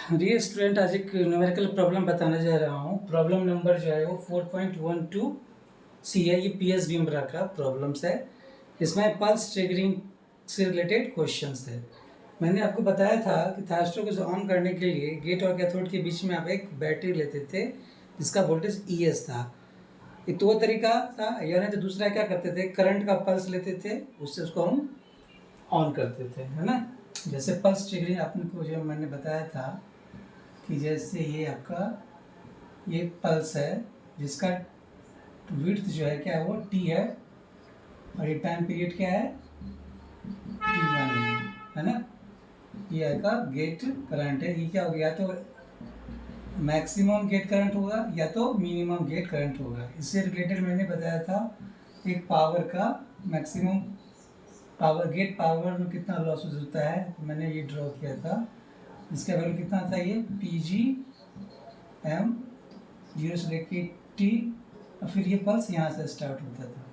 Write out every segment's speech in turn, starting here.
Dear student, आज एक numerical problem बताने जा रहा हूँ। प्रॉब्लम नंबर जो है वो 4.12 सी है। ये पीएस बीमरा का प्रॉब्लम्स है। इसमें पल्स ट्रिगरिंग से रिलेटेड क्वेश्चंस है। मैंने आपको बताया था कि थायरस्टर को ऑन करने के लिए गेट और कैथोड के बीच में आप एक बैटरी लेते थे जिसका वोल्टेज ES था। एक तो वो तरीका था, या नहीं तो दूसरा क्या करते थे, करंट का पल्स लेते थे, उससे उसको हम ऑन करते थे, है ना। जैसे पल्स ट्रिगरिंग आपको जो मैंने बताया था कि जैसे ये आपका ये पल्स है जिसका विड्थ जो है क्या है वो T है और ये टाइम पीरियड क्या है T1 है ना। ये आपका गेट करंट है। ये क्या हो गया, तो मैक्सिमम गेट करंट होगा या तो मिनिमम गेट करंट होगा। इससे रिलेटेड मैंने बताया था एक पावर का मैक्सिमम पावर, गेट पावर में कितना लॉस होता है, तो मैंने ये ड्रॉ किया था। इसका वैल्यू कितना था, ये PGM 0 से लेके T और फिर ये पल्स यहाँ से स्टार्ट होता था,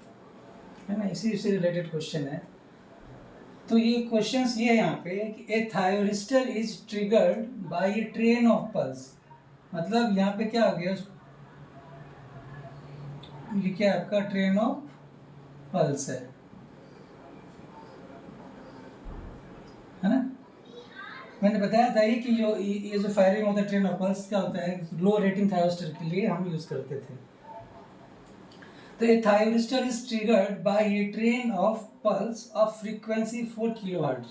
है ना। इसी से रिलेटेड क्वेश्चन है। तो ये क्वेश्चंस ये है यहाँ पे कि a thyristor is triggered by a train of pulse. मतलब यहाँ पे क्या हो गया, ये क्या आपका ट्रेन ऑफ पल्स है ना। मैंने बताया था ये कि ये जो फायरिंग होता है ट्रेन ऑफ पल्स क्या होता है, लो रेटिंग थायोरिस्टर के लिए हम यूज करते थे। तो a thyristor is triggered by a train of pulse of frequency 4 kilohertz.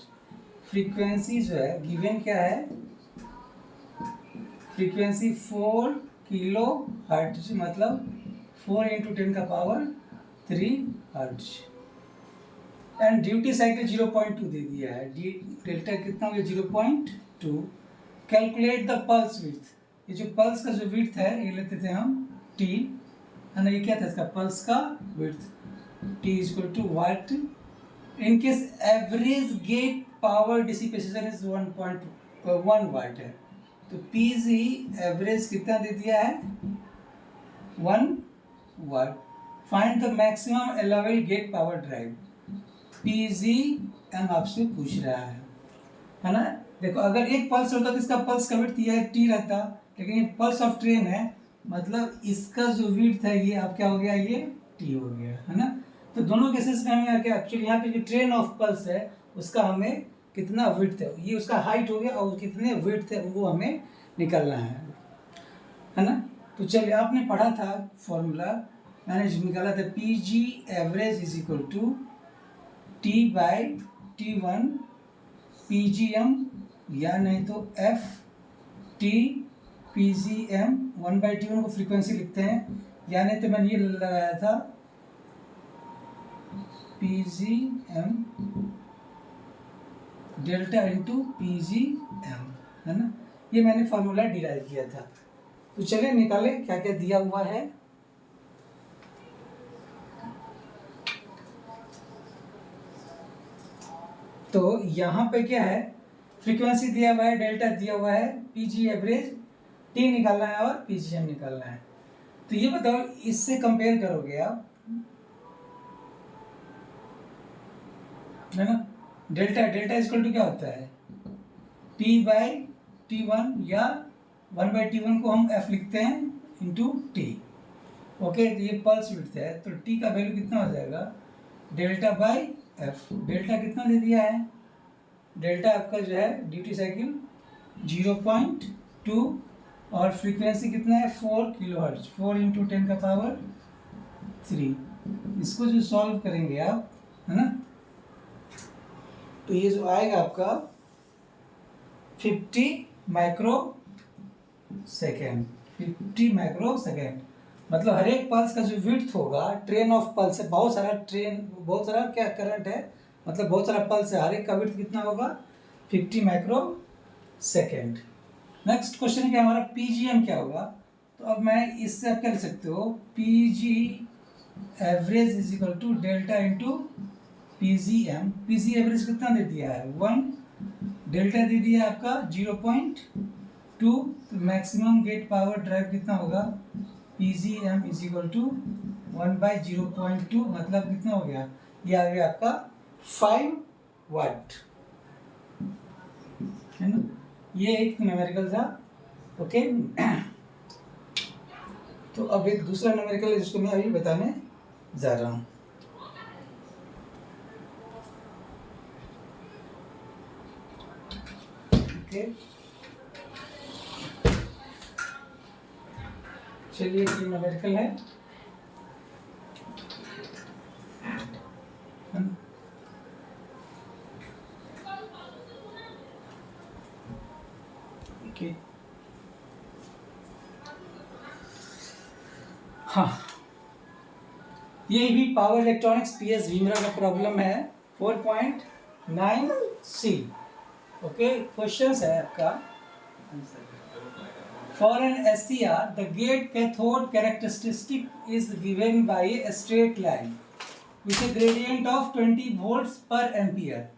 Frequency जो है गिवन क्या है, फ्रीक्वेंसी 4 किलो हर्ट्ज, मतलब 4 × 10 का power 3 hertz. And duty cycle 0.2 दे दिया है। डेल्टा कितना हो गया 0.2। Calculate the pulse width. ये जो पल्स का जो विड्थ है ये लेते थे हम T, है ना। ये क्या था इसका पल्स का width, T = watt. In case average gate power dissipation is 1.1 watt है, तो PG एवरेज कितना दे दिया है 1 watt. Find the maximum allowable gate power drive. PGM आपसे पूछ रहा है ना। देखो अगर एक पल्स होता तो इसका पल्स का विड्थ T रहता, लेकिन ये पल्स ऑफ ट्रेन है, मतलब इसका जो विड्थ है ये आप क्या हो गया, ये T हो गया, है ना। तो दोनों केसेस में हमें क्या, एक्चुअली यहाँ पे जो ट्रेन ऑफ पल्स है उसका हमें कितना विड्थ है, ये उसका हाइट हो गया, और कितने विड्थ है वो हमें निकालना है ना। तो चलिए, आपने पढ़ा था फॉर्मूला, मैंने निकाला था PG एवरेज = T/T1 PGM, या नहीं तो FT PGM 1/T1 को फ्रीक्वेंसी लिखते हैं, या नहीं तो मैंने ये लगाया था PGM डेल्टा × PGM, है ना। ये मैंने फॉर्मूला डिराइव किया था। तो चलिए निकाले क्या क्या दिया हुआ है। तो यहाँ पे क्या है, फ्रीक्वेंसी दिया हुआ है, डेल्टा दिया हुआ है, PG एवरेज, T निकालना है और PGM निकालना है। तो ये बताओ, इससे कंपेयर करोगे आप, है ना। डेल्टा = क्या होता है T/T1, या 1/T1 को हम F लिखते हैं × T। ओके, तो ये पल्स विड्थ है, तो T का वैल्यू कितना हो जाएगा डेल्टा/F। डेल्टा कितना दे दिया है, डेल्टा आपका जो है ड्यूटी साइकिल 0.2 और फ्रीक्वेंसी कितना है 4 किलोहर्ट्ज, 4 × 10 का पावर 3। इसको जो सॉल्व करेंगे आप, है ना, तो ये जो आएगा आपका 50 माइक्रो सेकेंड। 50 माइक्रो सेकेंड मतलब हर एक पल्स का जो विड्थ होगा, ट्रेन ऑफ पल्स है, बहुत सारा क्या करंट है, मतलब बहुत सारा पल्स है, हर एक का विड्थ कितना होगा 50 माइक्रो सेकेंड। नेक्स्ट क्वेश्चन क्या हमारा, PGM क्या होगा। तो अब मैं इससे आप क्या लिख सकते हो, PG average = delta × PGM। PG average कितना दे दिया है 1, डेल्टा दे दिया है आपका 0.2, तो मैक्सिमम गेट पावर ड्राइव कितना होगा PGM = 1/0.2, मतलब कितना हो गया, ये आ गया आपका 5 वाट, है ना। ये एक न्यूमेरिकल था, ओके। तो अब एक दूसरा न्यूमेरिकल है जिसको मैं अभी बताने जा रहा हूँ। ओके, चलिए ये न्यूमेरिकल है ओके। हाँ, ये भी पावर इलेक्ट्रॉनिक्स पीएस विमरा का प्रॉब्लम है 4.9C। ओके, क्वेश्चन है आपका, for an SCR the gate cathode characteristic is given by a straight line with a gradient of 20 volts per ampere.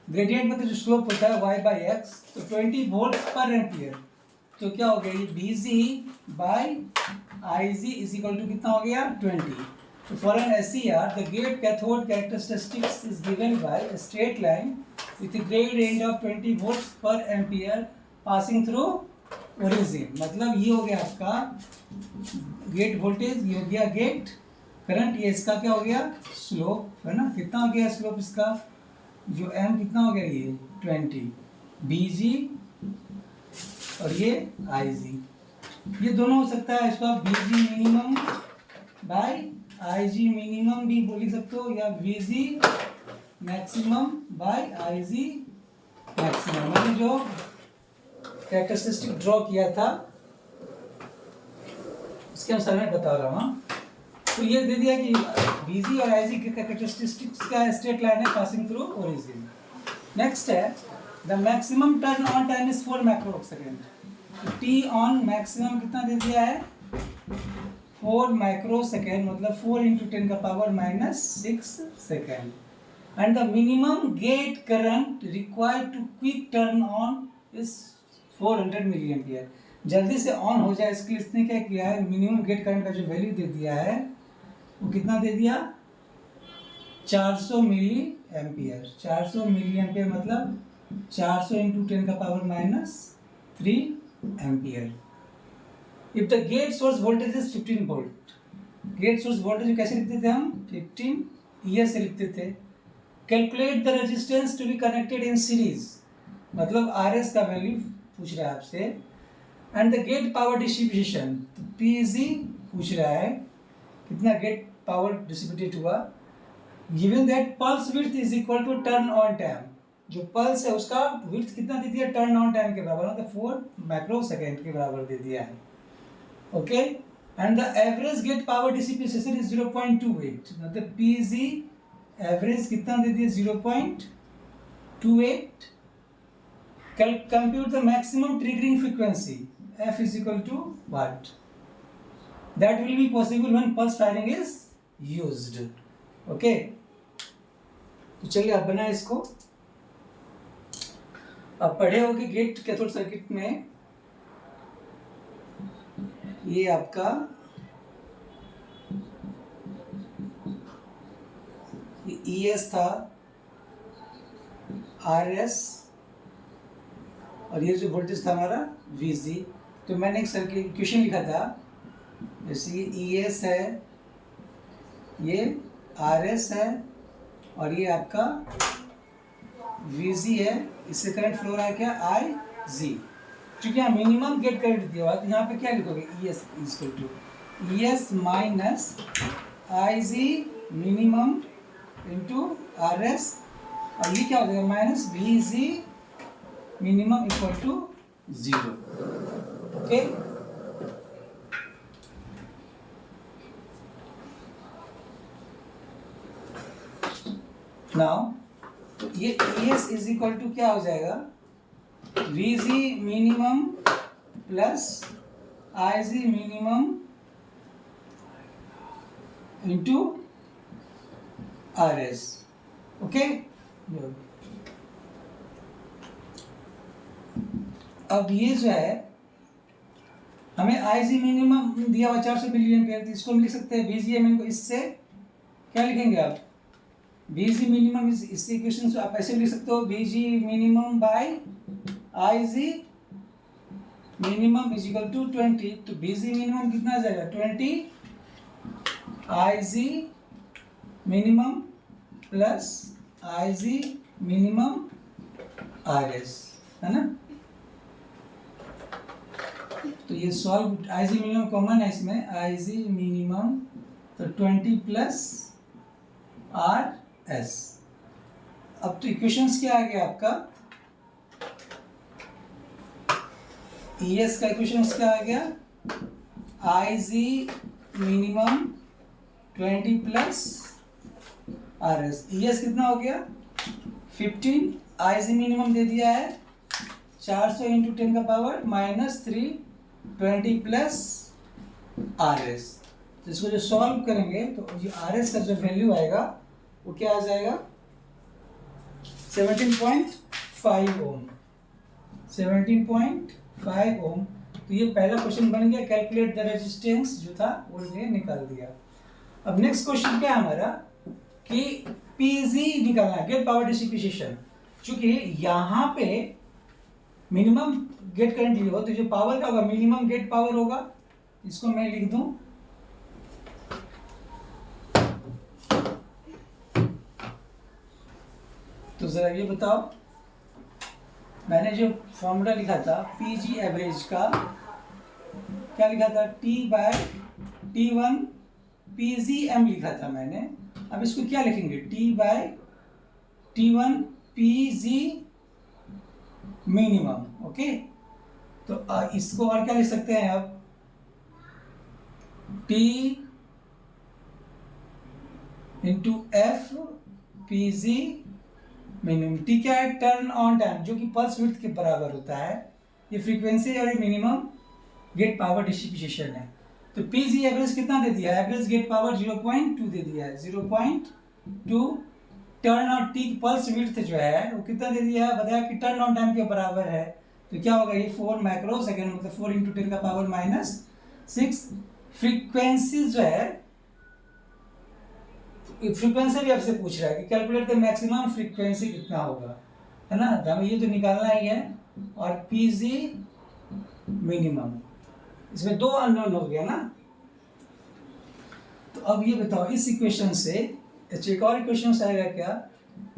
Gradient मतलब जो स्लोप होता है y/x, तो 20 वोल्ट पर एम्पियर, तो क्या हो गया ये BG by IG is equal to कितना हो गया 20। तो for an SCR the gate cathode characteristics is given by a straight line with gradient of 20 volts per ampere passing through origin. मतलब ये हो गया आपका गेट वोल्टेज, ये हो गया गेट करंट, ये इसका क्या हो गया स्लोप, है ना। कितना हो गया स्लोप इसका, जो m कितना हो गया ये 20, BG और ये IG, ये दोनों हो सकता है। इसको आप BG minimum by IG minimum भी लिख सकते हो, या BG maximum by IG maximum. मैंने जो कैरेक्टरिस्टिक ड्रॉ किया था उसके अनुसार मैं बता रहा हूँ। तो ये दे दिया कि BG और IG के कैरेक्टरिस्टिक्स का स्ट्रेट लाइन है पासिंग थ्रू ओरिजिन। नेक्स्ट है the maximum turn on time is 4 micro second. तो T ऑन मैक्सिमम कितना दे दिया है 4 माइक्रो सेकेंड, मतलब 4 × 10⁻⁻6 second. And the minimum gate current required to quick turn on is 400 milli ampere. जल्दी से on हो जाए इसके लिए इसने क्या किया है, मिनिमम गेट करंट का जो वैल्यू दे दिया है वो कितना दे दिया 400 मिली एम्पियर। 400 मिली एम्पियर मतलब 400 × 10⁻³ ampere. If the gate source voltage is 15 volt, gate source voltage कैसे लिखते थे हम 15 ES से लिखते थे। Calculate the resistance to be connected in series, मतलब RS का वैल्यू पूछ रहा है आपसे। And the gate power distribution, तो PG पूछ रहा है कितना गेट पावर डिस्ट्रीब्यूटेड हुआ। Given that pulse width is equal to turn on time, जो पल्स है उसका विड्थ कितना दे दिया टर्न ऑन टाइम के बराबर, मतलब 4 माइक्रो सेकेंड के बराबर दे दिया है। Okay, and the average gate power dissipation is 0.28, मतलब PG एवरेज कितना दे दिया 0.28। Compute the maximum triggering frequency F is equal to what? That will be possible when pulse firing is used. Okay, तो चलिए अब बनाए इसको। अब पढ़े हो कि गेट कैथोड सर्किट में ये आपका ES था, RS और ये जो वोल्टेज था हमारा VG। तो मैंने एक सर्किट इक्वेशन लिखा था, जैसे ये ES है, ये RS है और ये आपका VG है, इससे करंट फ्लो रहा है क्या IG। क्योंकि यहाँ मिनिमम गेट करंट दिया हुआ है तो यहाँ पे क्या लिखोगे ES equal to ES minus IG minimum into RS, और ये क्या हो जाएगा minus VG minimum equal to 0। Okay, now तो ये ES इज इक्वल टू क्या हो जाएगा VG minimum plus IG minimum into RS। Okay, अब ये जो है हमें IG मिनिमम दिया हुआ 400 मिली एम्पियर, तो इसको हम लिख सकते हैं VGM को, इससे क्या लिखेंगे आप VG मिनिमम, इस इक्वेशन से आप ऐसे लिख सकते हो VG minimum by I G minimum is equal to 20, तो बी जी मिनिमम कितना आ जाएगा 20 I G minimum plus I G minimum R S, है ना। तो ये solve, I G minimum common है इसमें, आई जी मिनिमम तो 20 प्लस आर एस। अब तो इक्वेशंस क्या आ गया आपका, ई एस का इक्वेशंस क्या आ गया, I G minimum 20 plus R S. E S कितना हो गया 15, आई जी मिनिमम दे दिया है 400 इंटू 10 का पावर -3 20 प्लस आर एस। तो इसको जो सॉल्व करेंगे तो ये आर एस का जो वैल्यू आएगा वो क्या आ जाएगा 17.5 ओम, 17.5 ओम। तो ये पहला क्वेश्चन बन गया, कैलकुलेट द रेजिस्टेंस जो था वो ये निकाल दिया। अब नेक्स्ट क्वेश्चन क्या है हमारा कि पीजी निकालना है, गेट पावर डिसिपेशन। चूंकि यहाँ पे मिनिमम गेट करंट लिया हो तो जो पावर का होगा मिनिमम गेट पावर होगा, इसको मैं लिख दूं तो जरा ये बताओ, मैंने जो फॉर्मूला लिखा था पीजी एवरेज का, क्या लिखा था T/T1 PGM लिखा था मैंने। अब इसको क्या लिखेंगे T/T1 PG मिनिमम, ओके। तो इसको और क्या लिख सकते हैं अब T into F PG minimum. T क्या है, टर्न ऑन टाइम, जो कि पल्स विड्थ के बराबर होता है। ये फ्रीक्वेंसी और मिनिमम गेट पावर डिस्ट्रीब्यूशन है। तो पीजी एवरेज कितना दे दिया है, एवरेज गेट पावर 0.2 दे दिया है, 0.2। Turn on T pulse width जो है वो कितना दे दिया है, बताया कि टर्न ऑन टाइम के बराबर है। तो क्या होगा ये 4 माइक्रो सेकेंड, मतलब 4 इंटू 10 का पावर -6। फ्रीक्वेंसी जो है, फ्रीक्वेंसी भी आपसे पूछ रहा है कि कैलकुलेट द मैक्सिमम फ्रीक्वेंसी कितना होगा, है ना। तो हमें ये तो निकालना ही है। और पीजी मिनिमम, इसमें 2 अननोन हो गया ना। तो अब ये बताओ इस इक्वेशन से एक और इक्वेशन आएगा क्या,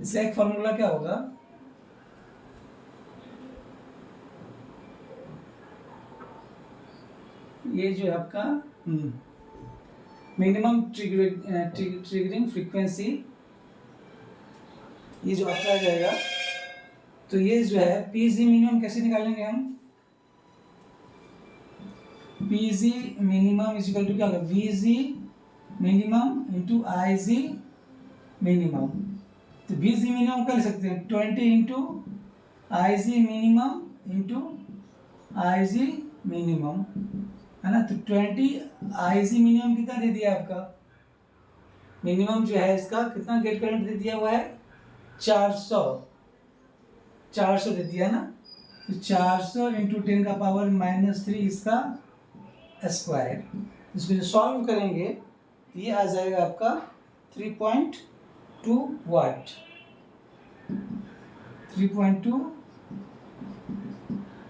इसका एक फॉर्मूला क्या होगा, ये जो है आपका मिनिमम ट्रिगरिंग फ्रीक्वेंसी, ये जो आपका आ जाएगा। तो ये जो है पीजी मिनिमम कैसे निकालेंगे हम, PG minimum is equal to क्या होगा, VG minimum into IG minimum. तो वीजी मिनिमम कर सकते हैं 20 into IG minimum into IG minimum, है ना। तो 20 आईजी मिनिमम कितना दे दिया आपका, मिनिमम जो है इसका कितना गेट करंट दे दिया हुआ है 400 दे दिया ना। तो 400 इंटू 10 का पावर -3 इसका स्क्वायर। इसको जो सॉल्व करेंगे तो ये आ जाएगा आपका 3.2 वाट, 3.2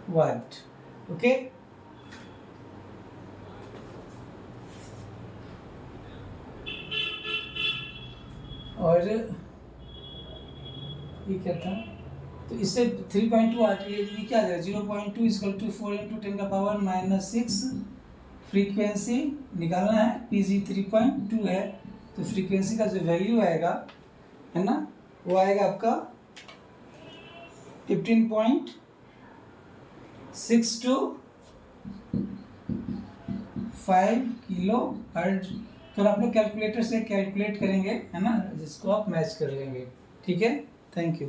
वाट, ओके। और ये क्या था, तो इससे 3.2 वाट, ये क्या है 0.2 इक्वल टू 4 इंटू 10 का पावर -6। फ्रीक्वेंसी निकालना है, पीजी 3.2 है। तो फ्रीक्वेंसी का जो वैल्यू आएगा, है ना, वो आएगा आपका 15.625 किलो हर्ट्ज। तो आप लोग कैलकुलेटर से कैलकुलेट करेंगे, है ना, जिसको आप मैच कर लेंगे, ठीक है। Thank you.